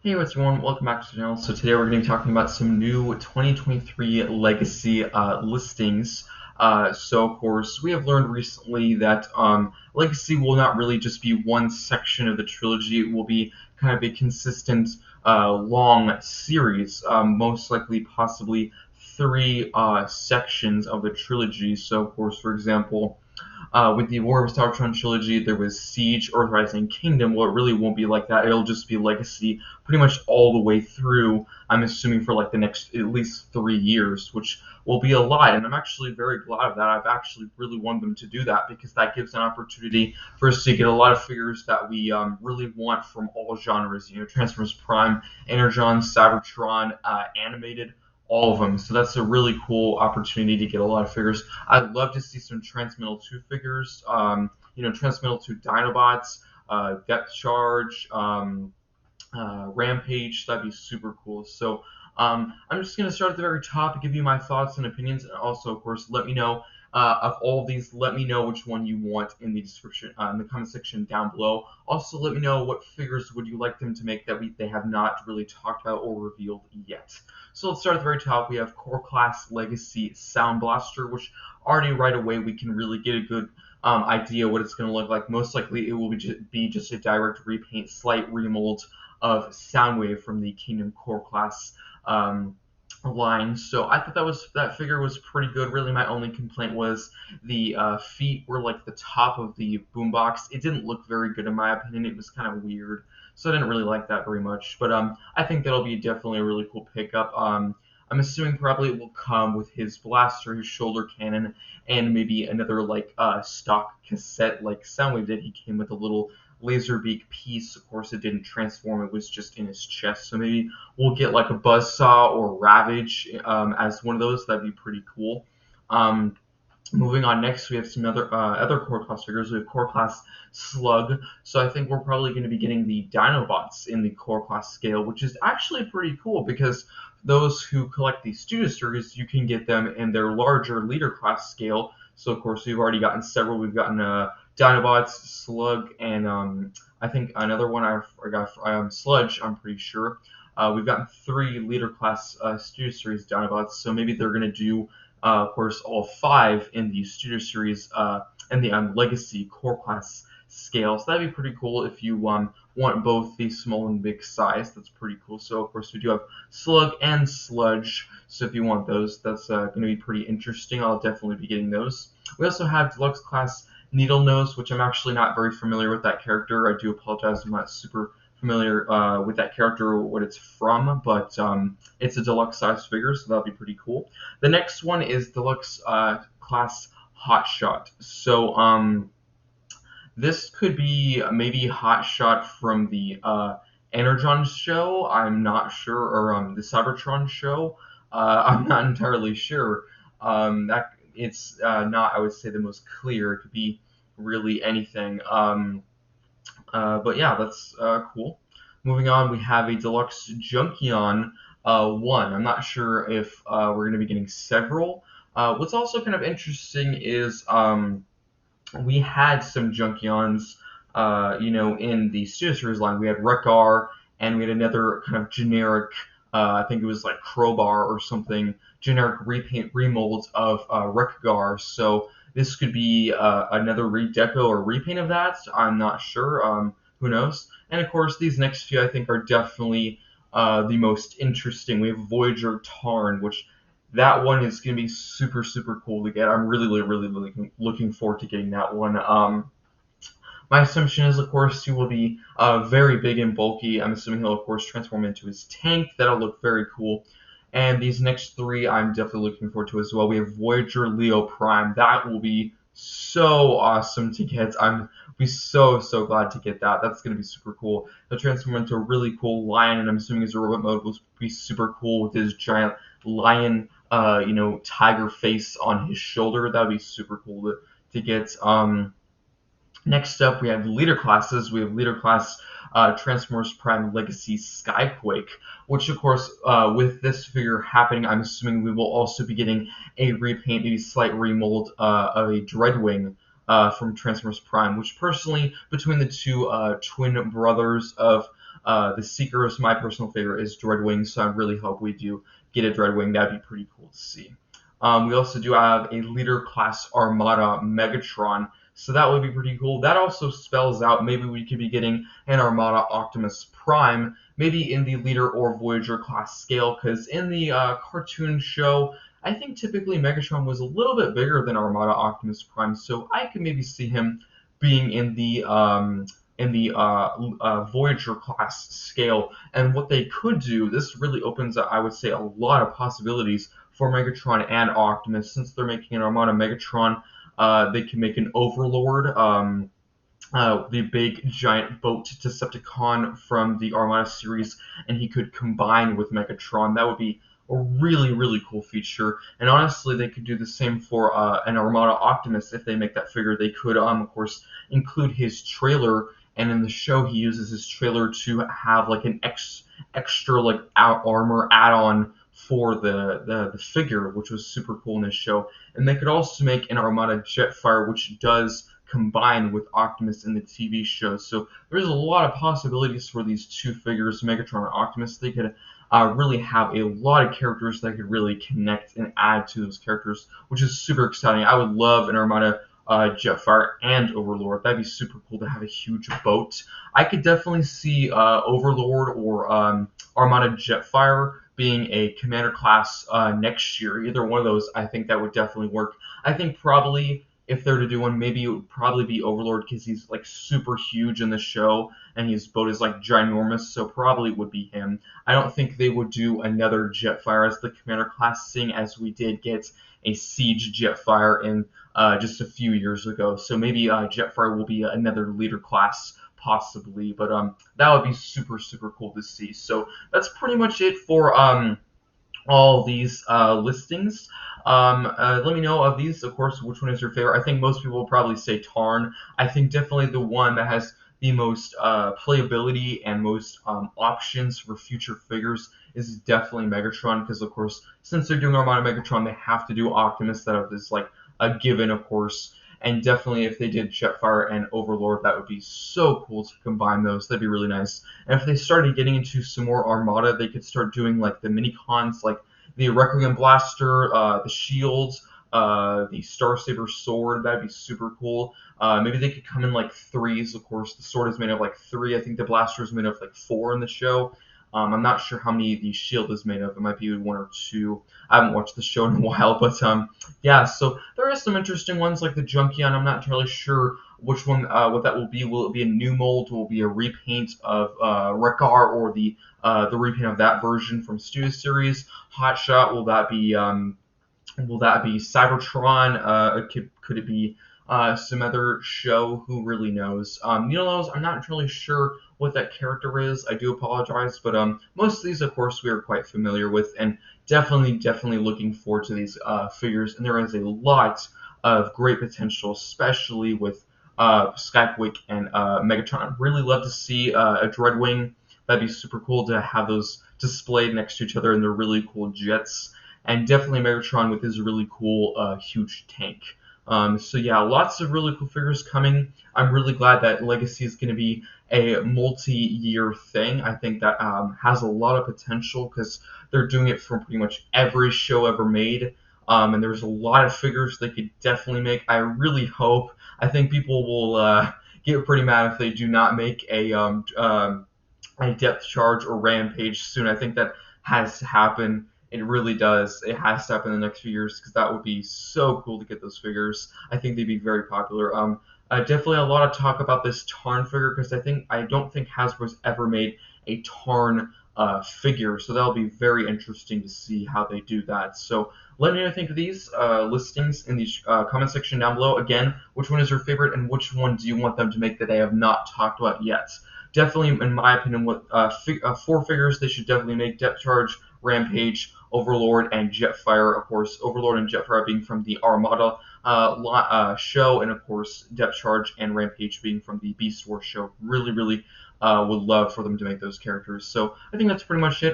Hey what's everyone, welcome back to the channel. So today we're going to be talking about some new 2023 Legacy listings. So of course we have learned recently that Legacy will not really just be one section of the trilogy, it will be kind of a consistent long series, most likely possibly three sections of the trilogy. So of course, for example, with the Voyager Tarn trilogy, there was Siege, Earthrising, Kingdom. Well, it really won't be like that. It'll just be Legacy pretty much all the way through, I'm assuming, for like the next at least 3 years, which will be a lot. And I'm actually very glad of that. I've actually really wanted them to do that because that gives an opportunity for us to get a lot of figures that we really want from all genres. You know, Transformers Prime, Energon, Cybertron, animated, all of them. So that's a really cool opportunity to get a lot of figures. I'd love to see some Transmetal 2 figures, Transmetal 2 Dinobots, Depth Charge, Rampage. That'd be super cool. So I'm just going to start at the very top to give you my thoughts and opinions, and also, of course, let me know of all of these. Let me know which one you want in the description, in the comment section down below. Also, let me know what figures would you like them to make that they have not really talked about or revealed yet. So let's start at the very top. We have Core Class Legacy Sound Blaster, which already right away we can really get a good idea what it's going to look like. Most likely it will be just a direct repaint, slight remold of Soundwave from the Kingdom Core Class line. So I thought that figure was pretty good. Really, my only complaint was the feet were like the top of the boombox. It didn't look very good in my opinion. It was kind of weird, so I didn't really like that very much. But I think that'll be definitely a really cool pickup. I'm assuming probably it will come with his blaster, his shoulder cannon, and maybe another like stock cassette like Soundwave did. He came with a little Laserbeak piece. Of course, it didn't transform, it was just in his chest. So maybe we'll get like a Buzzsaw or Ravage as one of those. That'd be pretty cool. Moving on, next we have some other core class figures. We have core class Slug. So I think we're probably going to be getting the Dinobots in the core class scale, which is actually pretty cool because those who collect these studio series, you can get them in their larger leader class scale. So of course we've already gotten several. We've gotten Dinobots, Slug, and I think another one I forgot, Sludge, I'm pretty sure. We've gotten 3 leader class studio series Dinobots, so maybe they're going to do, of course, all 5 in the studio series and the Legacy core class scale. So that'd be pretty cool if you want both the small and big size. That's pretty cool. So of course we do have Slug and Sludge. So if you want those, that's going to be pretty interesting. I'll definitely be getting those. We also have Deluxe class Needle Nose, which I'm actually not very familiar with that character. I do apologize, I'm not super familiar with that character or what it's from, but it's a deluxe size figure, so that'll be pretty cool. The next one is Deluxe class Hotshot. So this could be maybe Hotshot from the Energon show. I'm not sure, or the Cybertron show. I'm not entirely sure. That it's not, I would say, the most clear. It could be really anything. But yeah, that's cool. Moving on, we have a Deluxe Junkion 1. I'm not sure if we're going to be getting several. What's also kind of interesting is we had some Junkions, in the Studio Series line. We had Wreck-Gar, and we had another kind of generic, I think it was like Crowbar or something, generic repaint remold of Wreck-Gar. So this could be another redeco or repaint of that. I'm not sure. Who knows? And of course, these next few I think are definitely the most interesting. We have Voyager Tarn, which that one is going to be super, super cool to get. I'm really, really, really looking forward to getting that one. My assumption is, of course, he will be very big and bulky. I'm assuming he'll, of course, transform into his tank. That'll look very cool. And these next 3 I'm definitely looking forward to as well. We have Voyager Leo Prime. That will be so awesome to get. I'm be so glad to get that. That's going to be super cool. He'll transform into a really cool lion, and I'm assuming his robot mode will be super cool with his giant lion, tiger face on his shoulder. That would be super cool to get. Next up, we have leader classes. We have leader class Transformers Prime Legacy Skyquake, which, of course, with this figure happening, I'm assuming we will also be getting a repaint, maybe slight remold of a Dreadwing from Transformers Prime, which personally, between the two twin brothers of The Seeker is my personal favorite, is Dreadwing, so I really hope we do get a Dreadwing. That'd be pretty cool to see. We also do have a leader class Armada Megatron, so that would be pretty cool. That also spells out maybe we could be getting an Armada Optimus Prime, maybe in the leader or Voyager class scale, because in the cartoon show, I think typically Megatron was a little bit bigger than Armada Optimus Prime, so I could maybe see him being in the Voyager class scale. And what they could do, this really opens up, I would say, a lot of possibilities for Megatron and Optimus. Since they're making an Armada Megatron, they can make an Overlord, the big giant boat Decepticon from the Armada series, and he could combine with Megatron. That would be a really, really cool feature. And honestly, they could do the same for an Armada Optimus if they make that figure. They could, of course, include his trailer, and in the show, he uses his trailer to have like an extra like armor add-on for the figure, which was super cool in this show. And they could also make an Armada Jetfire, which does combine with Optimus in the TV show. So there's a lot of possibilities for these two figures, Megatron and Optimus. They could really have a lot of characters that could really connect and add to those characters, which is super exciting. I would love an Armada Jetfire and Overlord. That'd be super cool to have a huge boat. I could definitely see Overlord or Armada Jetfire being a commander class next year. Either one of those, I think that would definitely work. I think probably if they're to do one, maybe it would probably be Overlord because he's like super huge in the show and his boat is like ginormous, so probably it would be him. I don't think they would do another Jetfire as the commander class, seeing as we did get a Siege Jetfire in just a few years ago. So maybe Jetfire will be another leader class possibly, but that would be super, super cool to see. So that's pretty much it for all these listings. Let me know of these, of course, which one is your favorite. I think most people will probably say Tarn. I think definitely the one that has the most playability and most options for future figures is definitely Megatron, because of course, since they're doing Armada Megatron, they have to do Optimus. That is like a given, of course. And definitely if they did Jetfire and Overlord, that would be so cool to combine those. That'd be really nice. And if they started getting into some more Armada, they could start doing like the mini-cons, like the Requiem Blaster, the shields, the Star Saber sword. That'd be super cool. Maybe they could come in like threes. Of course, the sword is made of like 3. I think the blaster is made of like 4 in the show. I'm not sure how many the shield is made of. It might be 1 or 2. I haven't watched the show in a while, but yeah. So there are some interesting ones like the Junkion. I'm not entirely sure which one, what that will be. Will it be a new mold? Will it be a repaint of Rekar, or the repaint of that version from Studio Series? Hotshot, will that be Cybertron? Could it be some other show? Who really knows? Those, I'm not really sure what that character is. I do apologize, but most of these, of course, we are quite familiar with, and definitely looking forward to these figures. And there is a lot of great potential, especially with Skyquake and Megatron. I'd really love to see a Dreadwing. That'd be super cool to have those displayed next to each other, and they're really cool jets. And definitely Megatron with his really cool huge tank. So yeah, lots of really cool figures coming. I'm really glad that Legacy is going to be a multi-year thing. I think that has a lot of potential because they're doing it for pretty much every show ever made. And there's a lot of figures they could definitely make. I really hope. I think people will get pretty mad if they do not make a Depth Charge or Rampage soon. I think that has to happen. It really does. It has to happen in the next few years because that would be so cool to get those figures. I think they'd be very popular. Definitely a lot of talk about this Tarn figure because I don't think Hasbro's ever made a Tarn figure, so that'll be very interesting to see how they do that. So let me know what you think of these listings in the comment section down below. Again, which one is your favorite and which one do you want them to make that I have not talked about yet? Definitely, in my opinion, with 4 figures, they should definitely make Depth Charge, Rampage, Overlord, and Jetfire. Of course, Overlord and Jetfire being from the Armada show, and of course, Depth Charge and Rampage being from the Beast Wars show. Really would love for them to make those characters. So I think that's pretty much it.